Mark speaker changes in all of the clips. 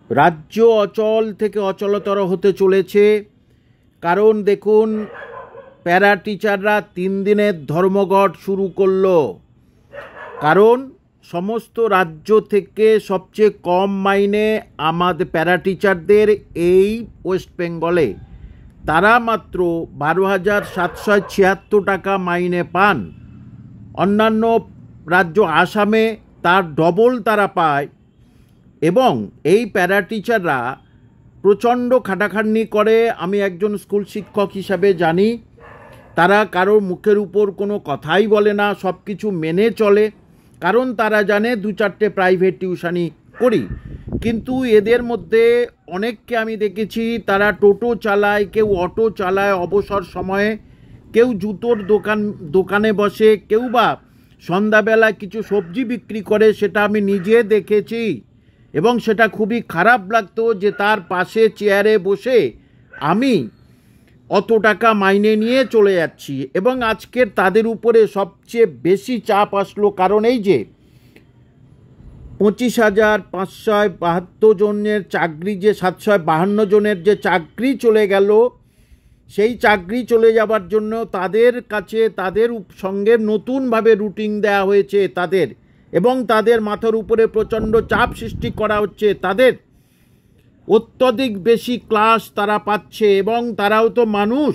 Speaker 1: রাজ্য অচল থেকে অচলতর হতে চলেছে। কারণ দেখুন, প্যারা টিচাররা 3 দিনের ধর্মঘট শুরু করলো। কারণ সমস্ত রাজ্য থেকে সবচেয়ে কম মাইনে আমাদের প্যারা টিচারদের এই ওয়েস্ট বেঙ্গলে। তারা মাত্র 12,776 টাকা মাইনে পান। অন্যান্য রাজ্য আসামে তার ডবল তারা পায়। এবং এই প্যারা টিচাররা প্রচণ্ড খাটাখাটনি করে। আমি একজন স্কুল শিক্ষক হিসাবে জানি, তারা কারোর মুখের উপর কোনো কথাই বলে না, সব কিছু মেনে চলে। কারণ তারা জানে 2-4টে প্রাইভেট টিউশনি করি। কিন্তু এদের মধ্যে অনেককে আমি দেখেছি, তারা টোটো চালায়, কেউ অটো চালায় অবসর সময়ে, কেউ জুতোর দোকানে বসে, কেউ বা সন্ধ্যাবেলা কিছু সবজি বিক্রি করে। সেটা আমি নিজে দেখেছি এবং সেটা খুবই খারাপ লাগতো যে তার পাশে চেয়ারে বসে আমি অত টাকা মাইনে নিয়ে চলে যাচ্ছি। এবং আজকের তাদের উপরে সবচেয়ে বেশি চাপ আসলো, কারণ এই যে 25,572 জনের চাকরি, যে 752 জনের যে চাকরি চলে গেল, সেই চাকরি চলে যাবার জন্য তাদের কাছে তাদের সঙ্গে নতুনভাবে রুটিন দেওয়া হয়েছে তাদের, এবং তাদের মাথার উপরে প্রচণ্ড চাপ সৃষ্টি করা হচ্ছে। তাদের অত্যধিক বেশি ক্লাস তারা পাচ্ছে, এবং তারাও তো মানুষ।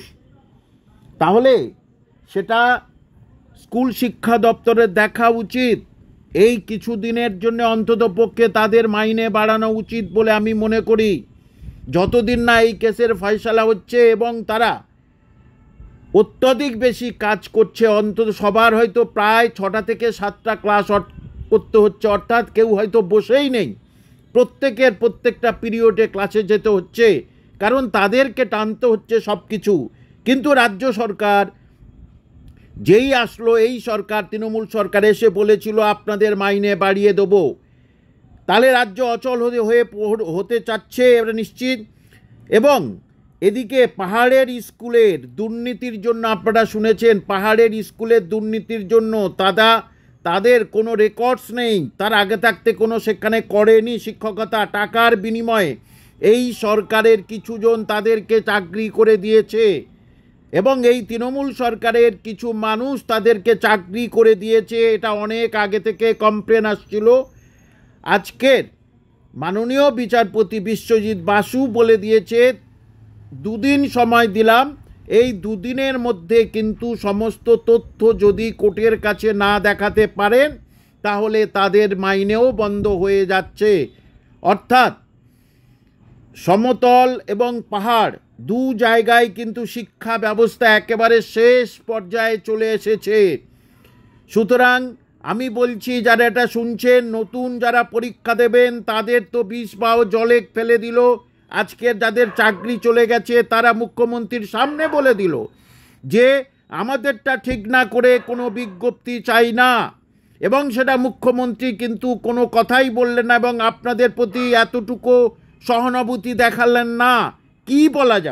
Speaker 1: তাহলে সেটা স্কুল শিক্ষা দপ্তরের দেখা উচিত। এই কিছু দিনের জন্য অন্তত পক্ষে তাদের মাইনে বাড়ানো উচিত বলে আমি মনে করি, যতদিন না এই কেসের ফয়সালা হচ্ছে। এবং তারা অত্যধিক বেশি কাজ করছে। অন্তত সবার হয়তো প্রায় 6টা থেকে 7টা ক্লাস করতে হচ্ছে, অর্থাৎ কেউ হয়তো বসেই নেই, প্রত্যেকটা পিরিয়ডে ক্লাসে যেতে হচ্ছে, কারণ তাদেরকে টানতে হচ্ছে সব কিছু। কিন্তু রাজ্য সরকার যেই আসলো, এই সরকার তৃণমূল সরকার এসে বলেছিল আপনাদের মাইনে বাড়িয়ে দেবো, তাহলে রাজ্য অচল হতে চাচ্ছে এটা নিশ্চিত। এবং এদিকে পাহাড়ের স্কুলের দুর্নীতির জন্য, আপনারা শুনেছেন, পাহাড়ের স্কুলের দুর্নীতির জন্য তাদের কোনো রেকর্ডস নেই। তার আগে থাকতে কোনো সেখানে করেনি শিক্ষকতা। টাকার বিনিময়ে এই সরকারের কিছুজন তাদেরকে চাকরি করে দিয়েছে, এবং এই তৃণমূল সরকারের কিছু মানুষ তাদেরকে চাকরি করে দিয়েছে। এটা অনেক আগে থেকে কমপ্লেন আসছিল। আজকের মাননীয় বিচারপতি বিশ্বজিৎ বাসু বলে দিয়েছে, 2 দিন সময় দিলাম, এই 2 দিনের মধ্যে কিন্তু সমস্ত তথ্য যদি কোর্টের কাছে না দেখাতে পারেন, তাহলে তাদের মাইনেও বন্ধ হয়ে যাচ্ছে। অর্থাৎ সমতল এবং পাহাড় 2 জায়গায় কিন্তু শিক্ষা ব্যবস্থা একেবারে শেষ পর্যায়ে চলে এসেছে। সুতরাং আমি বলছি, যারা এটা শুনছেন, নতুন যারা পরীক্ষা দেবেন, তাদের তো বিষ বাও জলে ফেলে দিল। আজকের যাদের চাকরি চলে গেছে, তারা মুখ্যমন্ত্রীর সামনে বলে দিল যে আমাদেরটা ঠিক না করে কোনো বিজ্ঞপ্তি চাই না। এবং সেটা মুখ্যমন্ত্রী কিন্তু কোনো কথাই বললেন না, এবং আপনাদের প্রতি এতটুকু সহানুভূতি দেখালেন না। কি বলা যাবে?